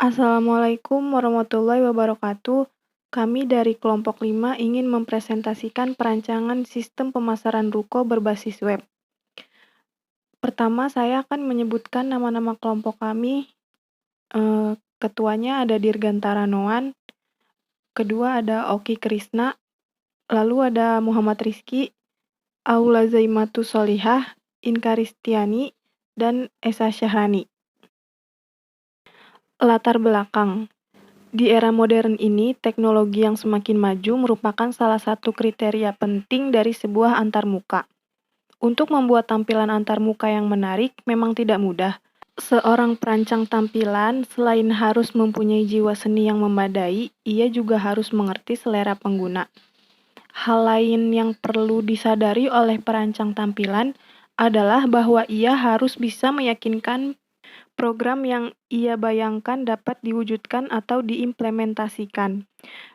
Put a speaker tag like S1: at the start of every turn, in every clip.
S1: Assalamualaikum warahmatullahi wabarakatuh. Kami dari kelompok 5 ingin mempresentasikan perancangan sistem pemasaran ruko berbasis web. Pertama, saya akan menyebutkan nama-nama kelompok kami. Ketuanya ada Dirgantara Noan, kedua ada Oki Krisna, lalu ada Muhammad Rizky, Aula Zaimatu Solihah, Inka Ristiani, dan Esa Syahrani. Latar belakang. Di era modern ini, teknologi yang semakin maju merupakan salah satu kriteria penting dari sebuah antarmuka. Untuk membuat tampilan antarmuka yang menarik memang tidak mudah. Seorang perancang tampilan selain harus mempunyai jiwa seni yang memadai, ia juga harus mengerti selera pengguna. Hal lain yang perlu disadari oleh perancang tampilan adalah bahwa ia harus bisa meyakinkan program yang ia bayangkan dapat diwujudkan atau diimplementasikan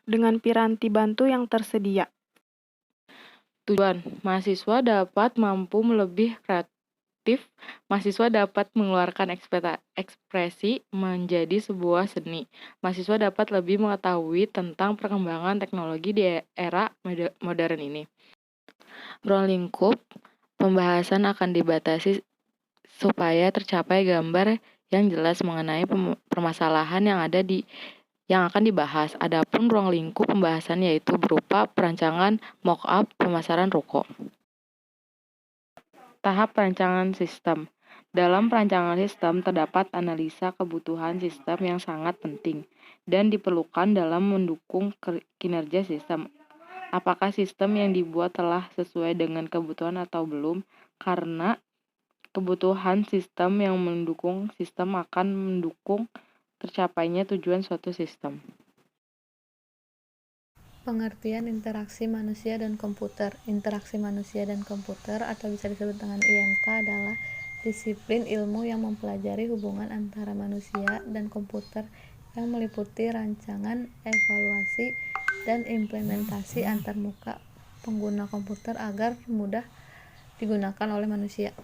S1: dengan piranti bantu yang tersedia.
S2: Tujuan, mahasiswa dapat mampu lebih kreatif, mahasiswa dapat mengeluarkan ekspresi menjadi sebuah seni. Mahasiswa dapat lebih mengetahui tentang perkembangan teknologi di era modern ini. Ruang lingkup pembahasan akan dibatasi supaya tercapai gambar yang jelas mengenai permasalahan yang akan dibahas. Adapun ruang lingkup pembahasan yaitu berupa perancangan mock-up pemasaran ruko. Tahap perancangan sistem. Dalam perancangan sistem terdapat analisa kebutuhan sistem yang sangat penting dan diperlukan dalam mendukung kinerja sistem. Apakah sistem yang dibuat telah sesuai dengan kebutuhan atau belum? Karena kebutuhan sistem yang mendukung sistem akan mendukung tercapainya tujuan suatu sistem.
S3: Pengertian interaksi manusia dan komputer. Interaksi manusia dan komputer atau bisa disebut dengan IMK adalah disiplin ilmu yang mempelajari hubungan antara manusia dan komputer yang meliputi rancangan, evaluasi, dan implementasi antarmuka pengguna komputer agar mudah digunakan oleh manusia.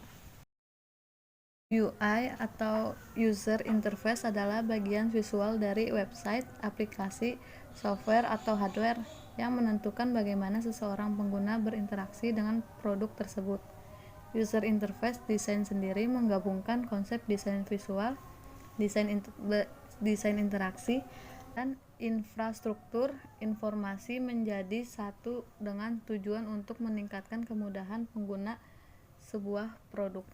S3: UI atau User Interface adalah bagian visual dari website, aplikasi, software, atau hardware yang menentukan bagaimana seseorang pengguna berinteraksi dengan produk tersebut. User Interface desain sendiri menggabungkan konsep desain visual, desain interaksi, dan infrastruktur informasi menjadi satu dengan tujuan untuk meningkatkan kemudahan pengguna sebuah produk.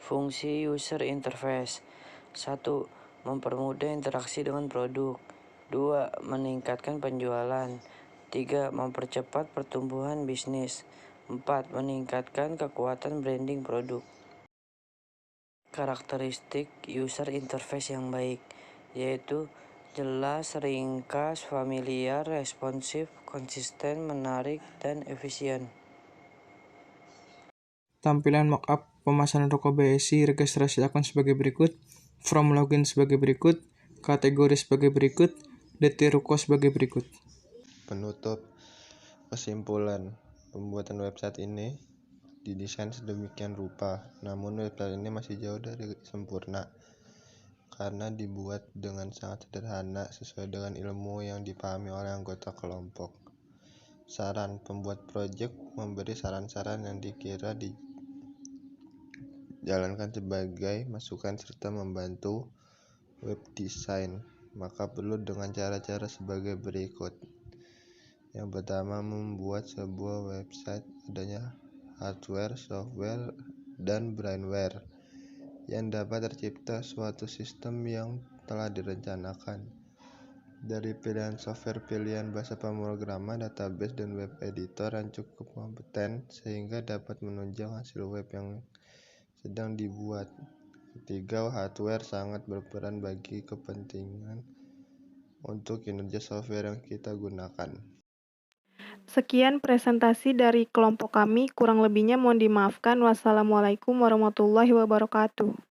S4: Fungsi user interface. 1. Mempermudah interaksi dengan produk. 2. Meningkatkan penjualan. 3. Mempercepat pertumbuhan bisnis. 4. Meningkatkan kekuatan branding produk. Karakteristik user interface yang baik, yaitu jelas, ringkas, familiar, responsif, konsisten, menarik, dan efisien.
S5: Tampilan mockup pemasaran ruko BSI, registrasi akun sebagai berikut, form login sebagai berikut, kategori sebagai berikut, detail ruko sebagai berikut.
S6: Penutup. Kesimpulan, pembuatan website ini didesain sedemikian rupa, namun website ini masih jauh dari sempurna karena dibuat dengan sangat sederhana sesuai dengan ilmu yang dipahami oleh anggota kelompok. Saran, pembuat proyek memberi saran-saran yang dikira dijalankan sebagai masukan serta membantu web design, maka perlu dengan cara-cara sebagai berikut. Yang pertama, membuat sebuah website adanya hardware, software, dan brainware yang dapat tercipta suatu sistem yang telah direncanakan. Dari pilihan software, pilihan bahasa pemrograman, database, dan web editor yang cukup kompeten sehingga dapat menunjang hasil web yang sedang dibuat. Ketiga, hardware sangat berperan bagi kepentingan untuk kinerja software yang kita gunakan.
S1: Sekian presentasi dari kelompok kami, kurang lebihnya mohon dimaafkan. Wassalamualaikum warahmatullahi wabarakatuh.